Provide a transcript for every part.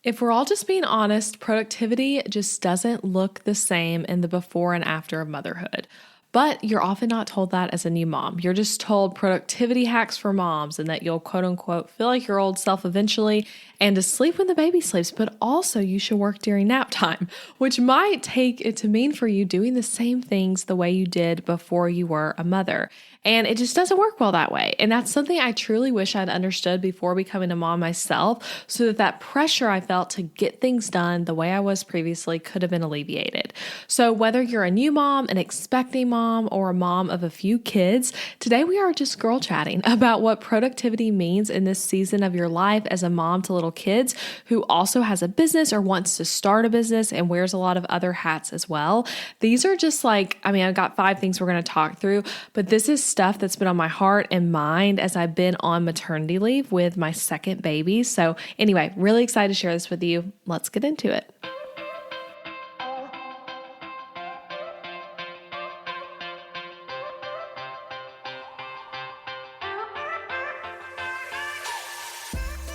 If we're all just being honest, productivity just doesn't look the same in the before and after of motherhood. But you're often not told that as a new mom. You're just told productivity hacks for moms and that you'll quote unquote feel like your old self eventually and to sleep when the baby sleeps, but also you should work during nap time, which might take it to mean for you doing the same things the way you did before you were a mother. And it just doesn't work well that way. And that's something I truly wish I'd understood before becoming a mom myself, so that pressure I felt to get things done the way I was previously could have been alleviated. So whether you're a new mom, an expecting mom, or a mom of a few kids, today we are just girl chatting about what productivity means in this season of your life as a mom to little kids who also has a business or wants to start a business and wears a lot of other hats as well. These are just I've got 5 things we're going to talk through, but this is stuff that's been on my heart and mind as I've been on maternity leave with my second baby. So anyway, really excited to share this with you. Let's get into it.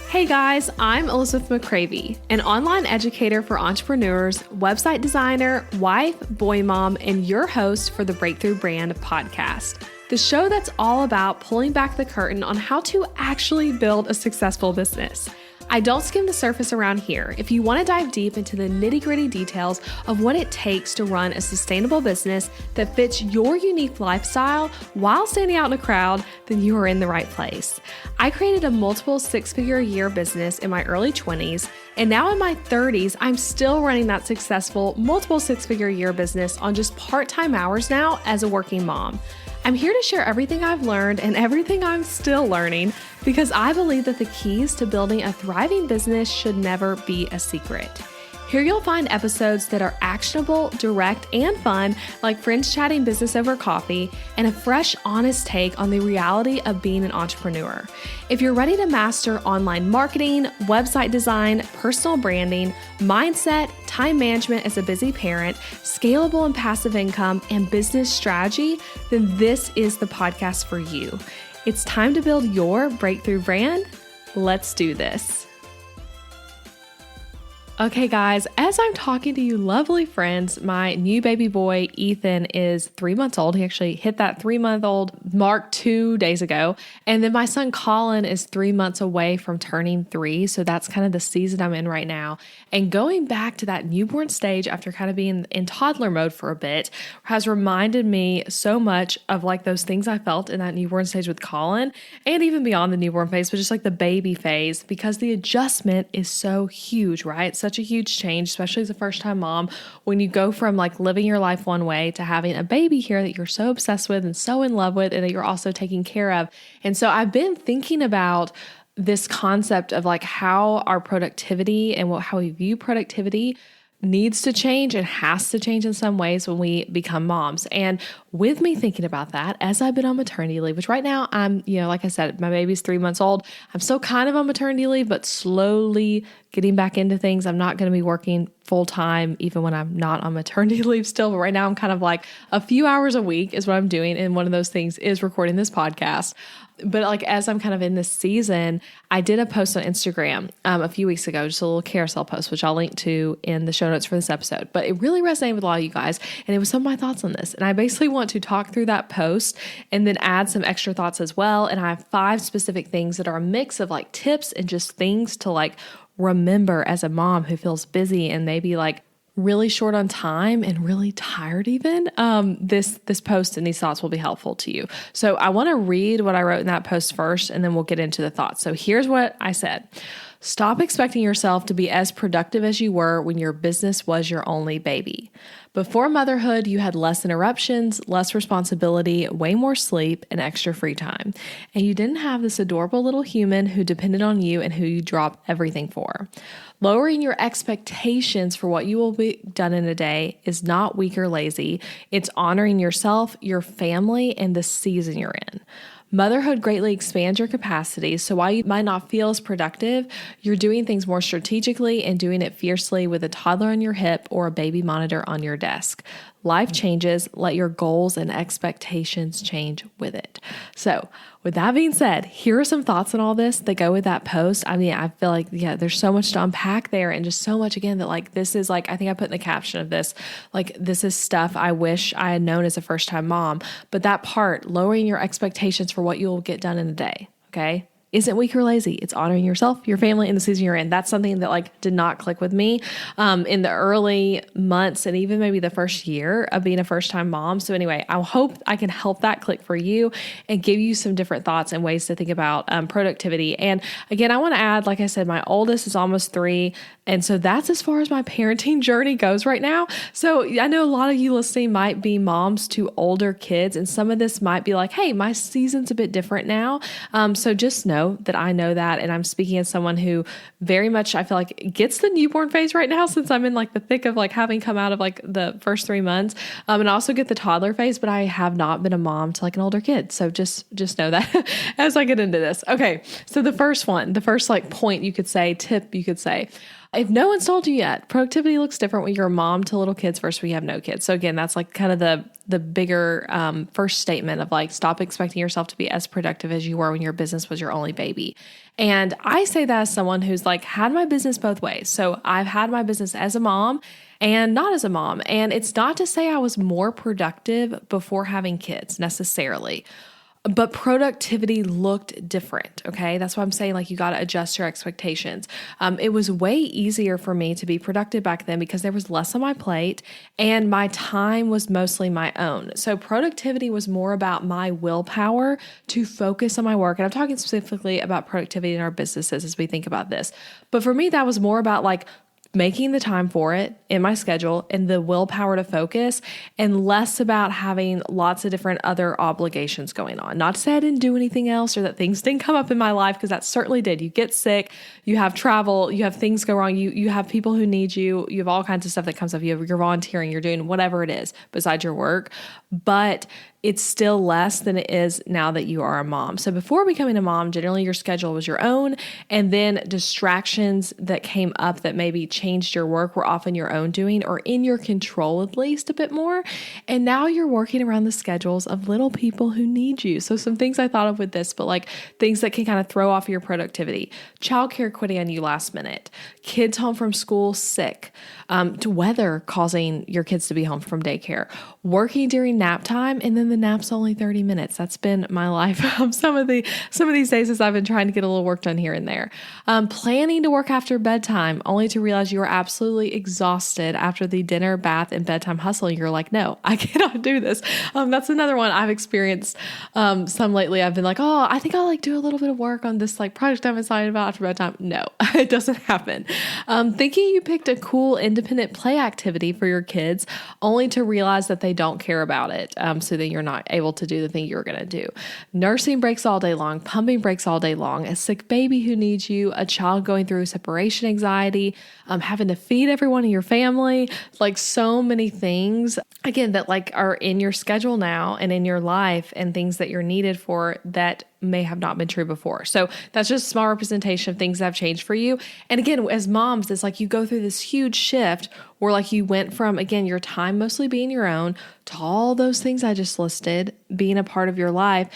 Hey guys, I'm Elizabeth McCravey, an online educator for entrepreneurs, website designer, wife, boy mom, and your host for the Breakthrough Brand podcast, the show that's all about pulling back the curtain on how to actually build a successful business. I don't skim the surface around here. If you want to dive deep into the nitty-gritty details of what it takes to run a sustainable business that fits your unique lifestyle while standing out in a crowd, then you are in the right place. I created a multiple 6-figure a year business in my early 20s, and now in my 30s, I'm still running that successful multiple 6-figure a year business on just part-time hours now as a working mom. I'm here to share everything I've learned and everything I'm still learning because I believe that the keys to building a thriving business should never be a secret. Here you'll find episodes that are actionable, direct, and fun, like friends chatting business over coffee, and a fresh, honest take on the reality of being an entrepreneur. If you're ready to master online marketing, website design, personal branding, mindset, time management as a busy parent, scalable and passive income, and business strategy, then this is the podcast for you. It's time to build your breakthrough brand. Let's do this. Okay, guys, as I'm talking to you lovely friends, my new baby boy, Ethan, is 3 months old. He actually hit that 3-month-old mark 2 days ago. And then my son, Colin, is 3 months away from turning 3. So that's kind of the season I'm in right now. And going back to that newborn stage after kind of being in toddler mode for a bit has reminded me so much of those things I felt in that newborn stage with Colin and even beyond the newborn phase, but just the baby phase, because the adjustment is so huge, right? Such a huge change, especially as a first-time mom, when you go from living your life one way to having a baby here that you're so obsessed with and so in love with and that you're also taking care of. And so I've been thinking about this concept of how our productivity and how we view productivity needs to change and has to change in some ways when we become moms. And with me thinking about that, as I've been on maternity leave, which right now I'm, like I said, my baby's 3 months old. I'm still kind of on maternity leave, but slowly getting back into things. I'm not going to be working full time, even when I'm not on maternity leave still. But right now I'm kind of a few hours a week is what I'm doing. And one of those things is recording this podcast. But as I'm kind of in this season, I did a post on Instagram a few weeks ago, just a little carousel post, which I'll link to in the show notes for this episode. But it really resonated with a lot of you guys. And it was some of my thoughts on this. And I basically want to talk through that post and then add some extra thoughts as well. And I have 5 specific things that are a mix of tips and just things to remember as a mom who feels busy and maybe really short on time and really tired even, this post and these thoughts will be helpful to you. So I want to read what I wrote in that post first, and then we'll get into the thoughts. So here's what I said. Stop expecting yourself to be as productive as you were when your business was your only baby. Before motherhood, you had less interruptions, less responsibility, way more sleep, and extra free time. And you didn't have this adorable little human who depended on you and who you dropped everything for. Lowering your expectations for what you will be done in a day is not weak or lazy. It's honoring yourself, your family, and the season you're in. Motherhood greatly expands your capacity, so while you might not feel as productive, you're doing things more strategically and doing it fiercely with a toddler on your hip or a baby monitor on your desk. life changes, let your goals and expectations change with it. So with that being said, here are some thoughts on all this that go with that post. I mean, I feel like, yeah, there's so much to unpack there and just so much again that like, this is like, I think I put in the caption of this, like, this is stuff I wish I had known as a first-time mom, but that part, lowering your expectations for what you'll get done in a day. Okay. Isn't weak or lazy. It's honoring yourself, your family, and the season you're in. That's something that like did not click with me in the early months and even maybe the first year of being a first-time mom. So anyway, I hope I can help that click for you and give you some different thoughts and ways to think about productivity. And again, I want to add, like I said, my oldest is almost 3. And so that's as far as my parenting journey goes right now. So I know a lot of you listening might be moms to older kids, and some of this might be like, hey, my season's a bit different now. So just know that I know that. And I'm speaking as someone who very much, I feel like, gets the newborn phase right now, since I'm in like the thick of like having come out of like the first 3 months, and I also get the toddler phase, but I have not been a mom to like an older kid. So just know that as I get into this. Okay. So the first like point you could say, tip you could say, if no one's told you yet, productivity looks different when you're a mom to little kids versus when you have no kids. So again, that's like kind of the bigger first statement of like, stop expecting yourself to be as productive as you were when your business was your only baby. And I say that as someone who's like had my business both ways. So I've had my business as a mom and not as a mom. And it's not to say I was more productive before having kids necessarily, but productivity looked different. Okay. That's why I'm saying like, you got to adjust your expectations. It was way easier for me to be productive back then because there was less on my plate and my time was mostly my own. So productivity was more about my willpower to focus on my work. And I'm talking specifically about productivity in our businesses as we think about this. But for me, that was more about like making the time for it in my schedule and the willpower to focus, and less about having lots of different other obligations going on. Not to say I didn't do anything else or that things didn't come up in my life, because that certainly did. You get sick, you have travel, you have things go wrong, you have people who need you, you have all kinds of stuff that comes up. You're volunteering, you're doing whatever it is besides your work, but it's still less than it is now that you are a mom. So before becoming a mom, generally your schedule was your own, and then distractions that came up that maybe changed your work were often your own doing, or in your control at least a bit more. And now you're working around the schedules of little people who need you. So some things I thought of with this, but like things that can kind of throw off your productivity: childcare quitting on you last minute, kids home from school sick, to weather causing your kids to be home from daycare, working during nap time, and then the nap's only 30 minutes. That's been my life. Some of these days as I've been trying to get a little work done here and there. Planning to work after bedtime, only to realize you are absolutely exhausted after the dinner, bath, and bedtime hustle. You're like, no, I cannot do this. That's another one I've experienced some lately. I've been like, oh, I think I'll like do a little bit of work on this like project I'm excited about after bedtime. No, it doesn't happen. Thinking you picked a cool independent play activity for your kids, only to realize that they don't care about it. So then you're not able to do the thing you were going to do. Nursing breaks all day long, pumping breaks all day long, a sick baby who needs you, a child going through separation anxiety, having to feed everyone in your family, like so many things, again, that like are in your schedule now and in your life, and things that you're needed for that may have not been true before. So that's just a small representation of things that have changed for you. And again, as moms, it's like you go through this huge shift where like you went from, again, your time mostly being your own to all those things I just listed being a part of your life.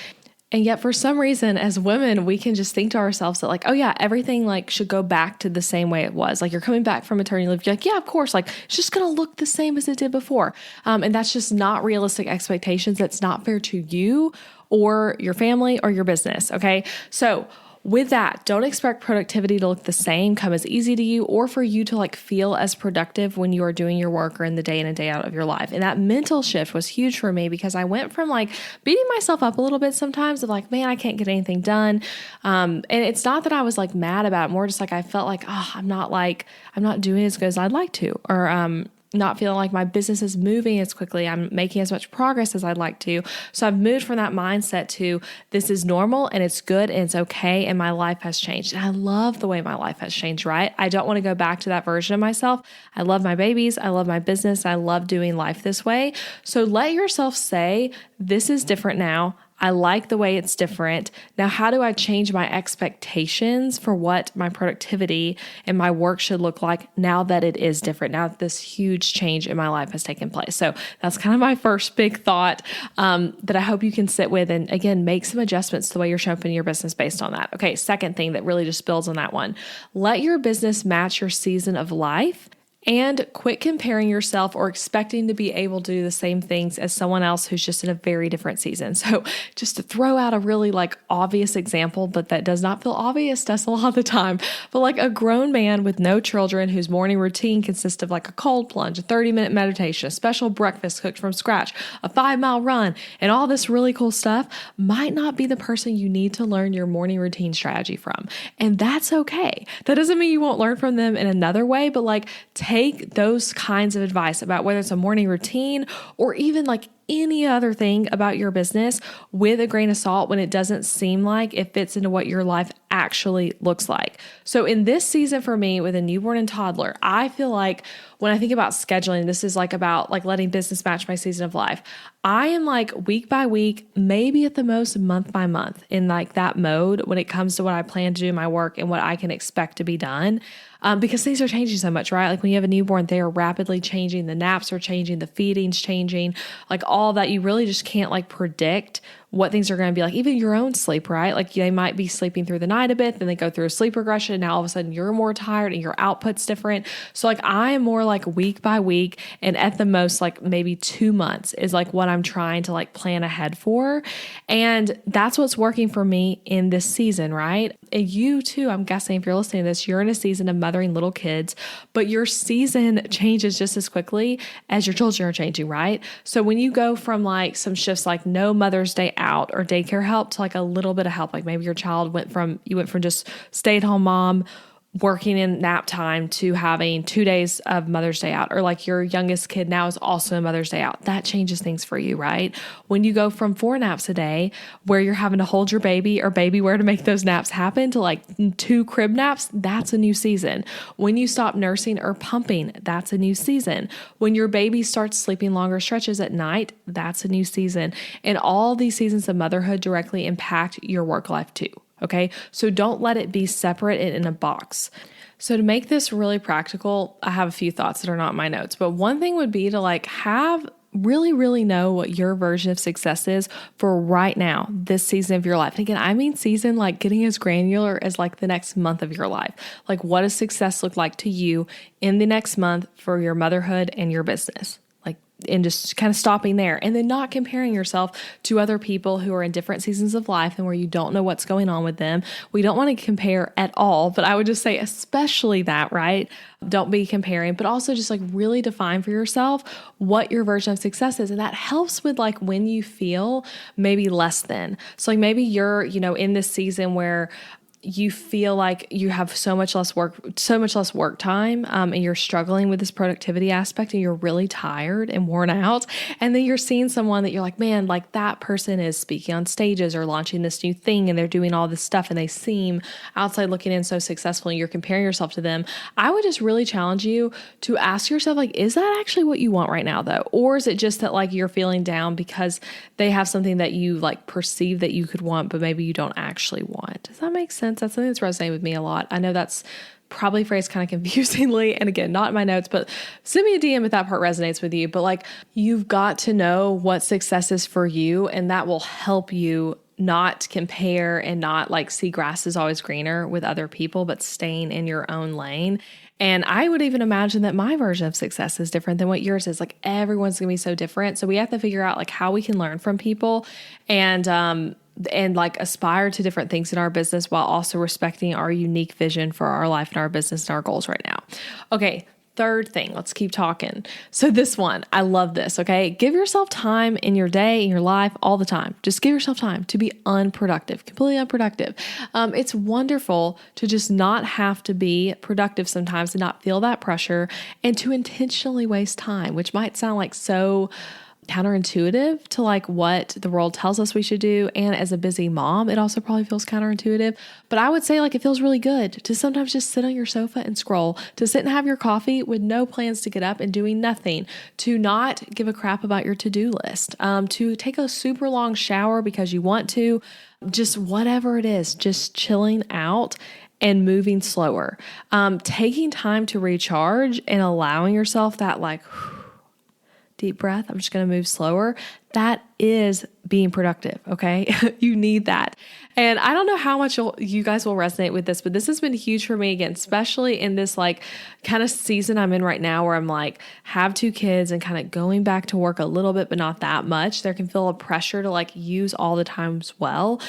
And yet for some reason, as women, we can just think to ourselves that like, oh yeah, everything like should go back to the same way it was. Like you're coming back from maternity leave. You're like, yeah, of course. Like it's just going to look the same as it did before. And that's just not realistic expectations. That's not fair to you or your family or your business. Okay. So with that, don't expect productivity to look the same, come as easy to you, or for you to like feel as productive when you are doing your work or in the day in and day out of your life. And that mental shift was huge for me, because I went from like beating myself up a little bit sometimes of like, man, I can't get anything done. And it's not that I was like mad about it, more just like I felt like, oh, I'm not doing as good as I'd like to, or not feeling like my business is moving as quickly. I'm making as much progress as I'd like to. So I've moved from that mindset to this is normal and it's good and it's okay. And my life has changed. And I love the way my life has changed, right? I don't want to go back to that version of myself. I love my babies. I love my business. I love doing life this way. So let yourself say, this is different now. I like the way it's different. Now, how do I change my expectations for what my productivity and my work should look like now that it is different, now that this huge change in my life has taken place? So that's kind of my first big thought that I hope you can sit with and, again, make some adjustments to the way you're showing up in your business based on that. Okay, second thing that really just builds on that one. Let your business match your season of life. And quit comparing yourself or expecting to be able to do the same things as someone else who's just in a very different season. So just to throw out a really obvious example, but that does not feel obvious to us a lot of the time, but a grown man with no children whose morning routine consists of a cold plunge, a 30-minute meditation, a special breakfast cooked from scratch, a 5-mile run, and all this really cool stuff might not be the person you need to learn your morning routine strategy from. And that's okay. That doesn't mean you won't learn from them in another way, but take those kinds of advice about whether it's a morning routine or even any other thing about your business with a grain of salt when it doesn't seem like it fits into what your life actually looks like. So in this season for me with a newborn and toddler, I feel like when I think about scheduling, this is about letting business match my season of life. I am week by week, maybe at the most month by month in that mode when it comes to what I plan to do in my work and what I can expect to be done. Because things are changing so much, right? When you have a newborn, they are rapidly changing. The naps are changing, the feeding's changing, all that. You really just can't predict what things are going to be like. Even your own sleep, right? They might be sleeping through the night a bit, then they go through a sleep regression. And now all of a sudden you're more tired and your output's different. So I am more week by week, and at the most maybe 2 months is what I'm trying to plan ahead for. And that's what's working for me in this season, right? And you too, I'm guessing if you're listening to this, you're in a season of mothering little kids, but your season changes just as quickly as your children are changing, right? So when you go from some shifts no Mother's Day out or daycare help to a little bit of help, maybe your child went from just stay-at-home mom working in nap time to having 2 days of Mother's Day out, or your youngest kid now is also a Mother's Day out. That changes things for you, right? When you go from 4 naps a day where you're having to hold your baby or baby wear to make those naps happen to 2 crib naps, that's a new season. When you stop nursing or pumping, that's a new season. When your baby starts sleeping longer stretches at night, that's a new season. And all these seasons of motherhood directly impact your work life too. Okay, so don't let it be separate and in a box. So to make this really practical, I have a few thoughts that are not in my notes, but one thing would be to have really know what your version of success is for right now, this season of your life. And again, I mean season getting as granular as the next month of your life. What does success look like to you in the next month for your motherhood and your business? And just kind of stopping there, and then not comparing yourself to other people who are in different seasons of life and where you don't know what's going on with them. We don't want to compare at all, but I would just say especially that, right? Don't be comparing, but also just really define for yourself what your version of success is. And that helps with when you feel maybe less than. So maybe you're, in this season where you feel like you have so much less work time, and you're struggling with this productivity aspect and you're really tired and worn out. And then you're seeing someone that you're man, that person is speaking on stages or launching this new thing and they're doing all this stuff and they seem outside looking in so successful and you're comparing yourself to them. I would just really challenge you to ask yourself, is that actually what you want right now though? Or is it just that you're feeling down because they have something that you perceive that you could want, but maybe you don't actually want? Does that make sense? That's something that's resonated with me a lot. I know that's probably phrased kind of confusingly, and again, not in my notes, but send me a DM if that part resonates with you. But you've got to know what success is for you, and that will help you not compare and not see grass is always greener with other people, but staying in your own lane. And I would even imagine that my version of success is different than what yours is. Everyone's going to be so different. So we have to figure out how we can learn from people and aspire to different things in our business while also respecting our unique vision for our life and our business and our goals right now. Okay. Third thing, let's keep talking. So this one, I love this. Okay. Give yourself time in your day, in your life, all the time. Just give yourself time to be unproductive, completely unproductive. It's wonderful to just not have to be productive sometimes and not feel that pressure and to intentionally waste time, which might sound so counterintuitive to like what the world tells us we should do. And as a busy mom, it also probably feels counterintuitive. But I would say like it feels really good to sometimes just sit on your sofa and scroll, to sit and have your coffee with no plans to get up and doing nothing, to not give a crap about your to-do list, to take a super long shower because you want to, just whatever it is, just chilling out and moving slower, taking time to recharge and allowing yourself that like deep breath. I'm just going to move slower. That is being productive. Okay. You need that. And I don't know how much you guys will resonate with this, but this has been huge for me again, especially in this like kind of season I'm in right now where I'm like have 2 kids and kind of going back to work a little bit, but not that much. There can feel a pressure to like use all the times well.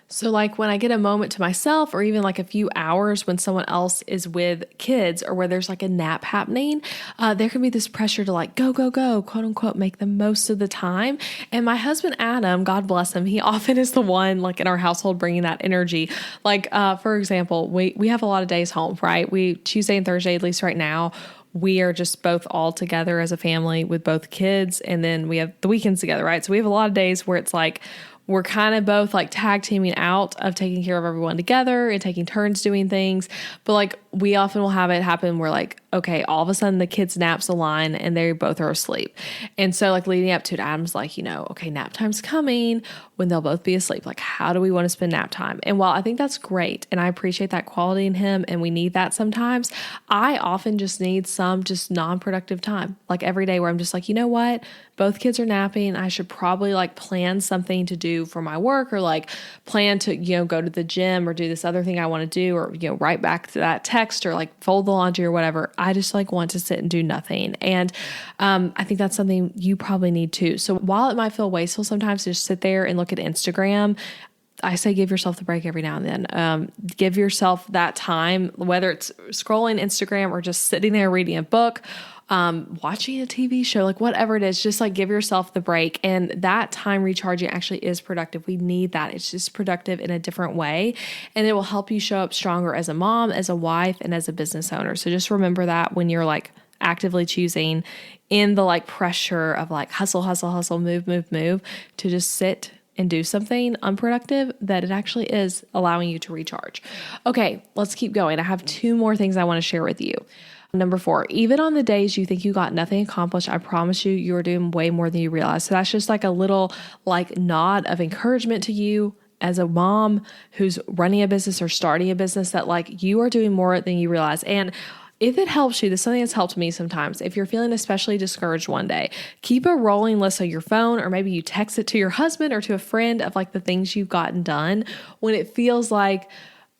So like when I get a moment to myself or even like a few hours when someone else is with kids or where there's like a nap happening, there can be this pressure to like go, quote unquote, make the most of the time. And my husband, Adam, God bless him, he often is the one like in our household bringing that energy. Like, for example, we have a lot of days home, right? Tuesday and Thursday, at least right now, we are just both all together as a family with both kids. And then we have the weekends together, right? So we have a lot of days where it's like, we're kind of both like tag teaming out of taking care of everyone together and taking turns doing things. But like we often will have it happen where like, okay, all of a sudden the kids' naps align and they both are asleep. And so like leading up to it, Adam's like, okay, nap time's coming when they'll both be asleep. Like, how do we want to spend nap time? And while I think that's great and I appreciate that quality in him and we need that sometimes, I often just need some just non-productive time. Like every day where I'm just like, you know what? Both kids are napping. I should probably like plan something to do for my work or like plan to, go to the gym or do this other thing I want to do or, write back to that text or like fold the laundry or whatever. I just like want to sit and do nothing. And I think that's something you probably need too. So while it might feel wasteful sometimes to just sit there and look at Instagram, I say give yourself the break every now and then. Give yourself that time, whether it's scrolling Instagram or just sitting there reading a book, watching a TV show, like whatever it is, just like give yourself the break. And that time recharging actually is productive. We need that. It's just productive in a different way. And it will help you show up stronger as a mom, as a wife, and as a business owner. So just remember that when you're like actively choosing in the like pressure of like hustle, move, to just sit and do something unproductive, that it actually is allowing you to recharge. Okay, let's keep going. I have 2 more things I want to share with you. Number 4, even on the days you think you got nothing accomplished, I promise you are doing way more than you realize. So that's just like a little like nod of encouragement to you as a mom who's running a business or starting a business, that like you are doing more than you realize. And if it helps you, this is something that's helped me sometimes. If you're feeling especially discouraged one day, keep a rolling list on your phone, or maybe you text it to your husband or to a friend of like the things you've gotten done when it feels like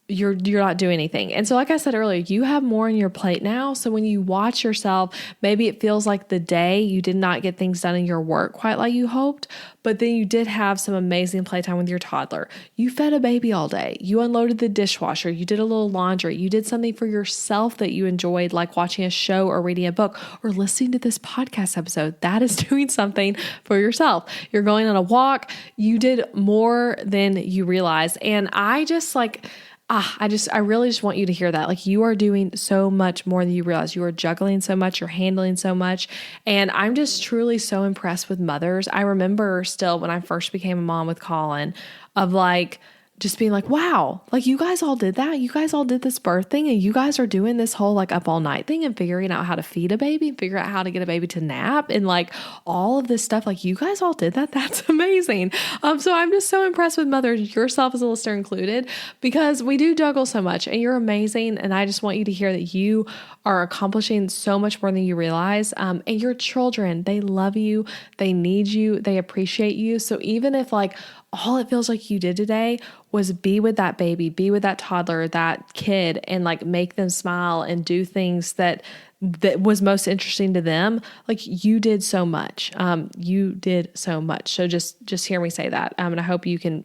you're not doing anything. And so like I said earlier, you have more on your plate now. So when you watch yourself, maybe it feels like the day you did not get things done in your work quite like you hoped, but then you did have some amazing playtime with your toddler. You fed a baby all day. You unloaded the dishwasher. You did a little laundry. You did something for yourself that you enjoyed, like watching a show or reading a book or listening to this podcast episode. That is doing something for yourself. You're going on a walk. You did more than you realize. And I just like, I really just want you to hear that. Like you are doing so much more than you realize. You are juggling so much. You're handling so much. And I'm just truly so impressed with mothers. I remember still when I first became a mom with Colin of like, just being like, wow, like you guys all did that. You guys all did this birth thing and you guys are doing this whole like up all night thing and figuring out how to feed a baby and figure out how to get a baby to nap and like all of this stuff. Like you guys all did that. That's amazing. So I'm just so impressed with mothers, yourself as a listener included, because we do juggle so much and you're amazing. And I just want you to hear that you are accomplishing so much more than you realize. And your children, they love you. They need you. They appreciate you. So even if like all it feels like you did today was be with that baby, be with that toddler, that kid, and like make them smile and do things that was most interesting to them. Like you did so much. You did so much. So just hear me say that. And I hope you can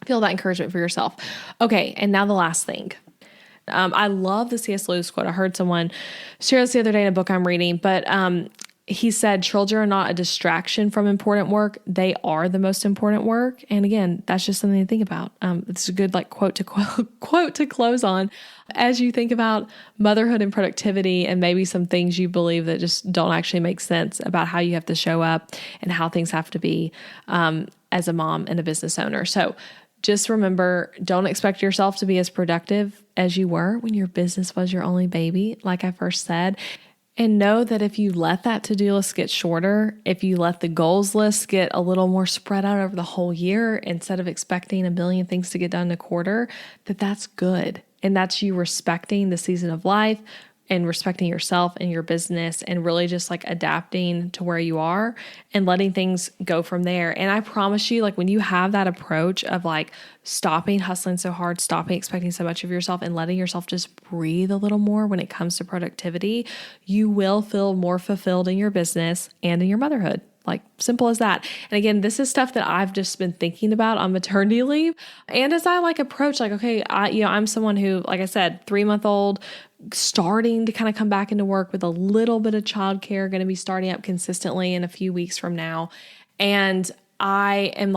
feel that encouragement for yourself. Okay. And now the last thing. I love the C.S. Lewis quote. I heard someone share this the other day in a book I'm reading, but he said, children are not a distraction from important work. They are the most important work. And again, that's just something to think about. It's a good quote to close on as you think about motherhood and productivity and maybe some things you believe that just don't actually make sense about how you have to show up and how things have to be as a mom and a business owner. So just remember, don't expect yourself to be as productive as you were when your business was your only baby, like I first said. And know that if you let that to-do list get shorter, if you let the goals list get a little more spread out over the whole year, instead of expecting a billion things to get done in a quarter, that's good. And that's you respecting the season of life and respecting yourself and your business and really just adapting to where you are and letting things go from there. And I promise you, when you have that approach of stopping hustling so hard, stopping expecting so much of yourself and letting yourself just breathe a little more when it comes to productivity, you will feel more fulfilled in your business and in your motherhood. Simple as that. And again, this is stuff that I've just been thinking about on maternity leave. And as I approach, okay, I'm someone who, like I said, 3-month-old, starting to kind of come back into work with a little bit of childcare, going to be starting up consistently in a few weeks from now. And I am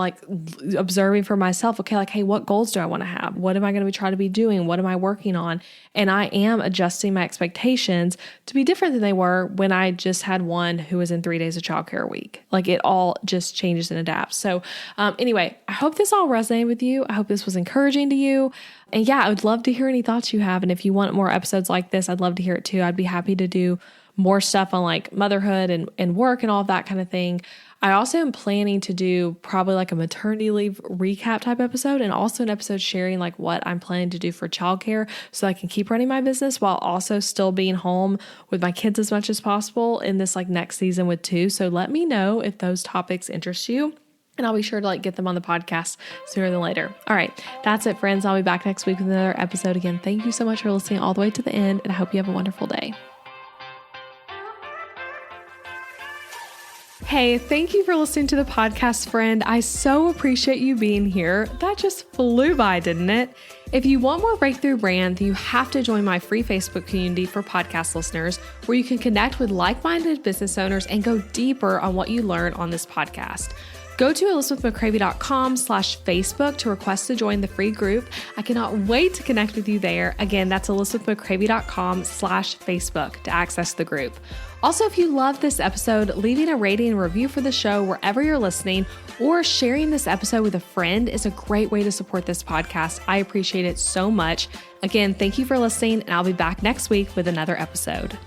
observing for myself, okay, hey, what goals do I want to have? What am I going to try to be doing? What am I working on? And I am adjusting my expectations to be different than they were when I just had one who was in 3 days of childcare a week. It all just changes and adapts. So anyway, I hope this all resonated with you. I hope this was encouraging to you. And yeah, I would love to hear any thoughts you have. And if you want more episodes like this, I'd love to hear it too. I'd be happy to do more stuff on motherhood and work and all of that kind of thing. I also am planning to do probably a maternity leave recap type episode and also an episode sharing what I'm planning to do for childcare so I can keep running my business while also still being home with my kids as much as possible in this next season with 2. So let me know if those topics interest you. And I'll be sure to get them on the podcast sooner than later. All right, that's it, friends. I'll be back next week with another episode. Again, thank you so much for listening all the way to the end, and I hope you have a wonderful day. Hey, thank you for listening to the podcast, friend. I so appreciate you being here. That just flew by, didn't it? If you want more Breakthrough Brand, you have to join my free Facebook community for podcast listeners, where you can connect with like-minded business owners and go deeper on what you learn on this podcast. Go to elizabethmccravy.com/Facebook to request to join the free group. I cannot wait to connect with you there. Again, that's elizabethmccravy.com/Facebook to access the group. Also, if you love this episode, leaving a rating and review for the show wherever you're listening or sharing this episode with a friend is a great way to support this podcast. I appreciate it so much. Again, thank you for listening, and I'll be back next week with another episode.